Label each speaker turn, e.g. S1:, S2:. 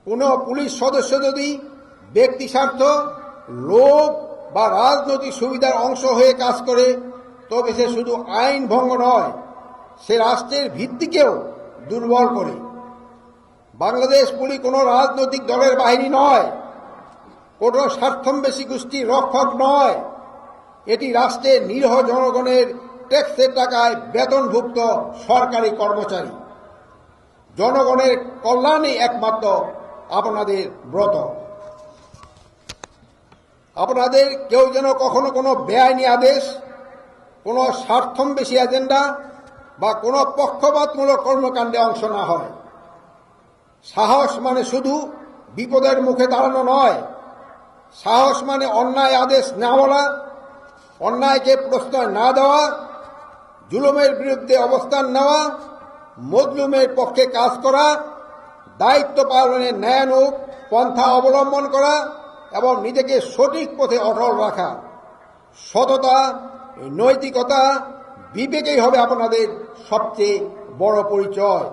S1: কোনো পুলিশ সদস্য যদি ব্যক্তি স্বার্থ, লোভ বা রাজনৈতিক সুবিধার অংশ হয়ে কাজ করে, তবে সে শুধু আইন ভঙ্গ নয়, সে রাষ্ট্রের ভিত্তিকেও দুর্বল করে। বাংলাদেশ পুলিশ কোনো রাজনৈতিক দলের বাহিনী নয়, কোনো স্বার্থন্বেষী গোষ্ঠীর রক্ষক নয়। এটি রাষ্ট্রের নিরীহ জনগণের ট্যাক্সের টাকায় বেতনভুক্ত সরকারি কর্মচারী। জনগণের কল্যাণই একমাত্র আপনাদের ব্রত। আপনাদের কেউ যেন কখনো কোনো বেআইনি আদেশ, কোনো স্বার্থন্বেষী এজেন্ডা বা কোনো পক্ষপাতমূলক কর্মকাণ্ডে অংশ না হয়। সাহস মানে শুধু বিপদের মুখে দাঁড়ানো নয়, সাহস মানে অন্যায় আদেশ না বলা, অন্যায়কে প্রশ্রয় না দেওয়া, জুলুমের বিরুদ্ধে অবস্থান নেওয়া, মজলুমের পক্ষে কাজ করা, দায়িত্ব পালনে ন্যায়ানুগ পন্থা অবলম্বন করা এবং নিজেকে সঠিক পথে অটল রাখা। সততা, নৈতিকতা, বিবেকেই হবে আপনাদের সবচেয়ে বড় পরিচয়।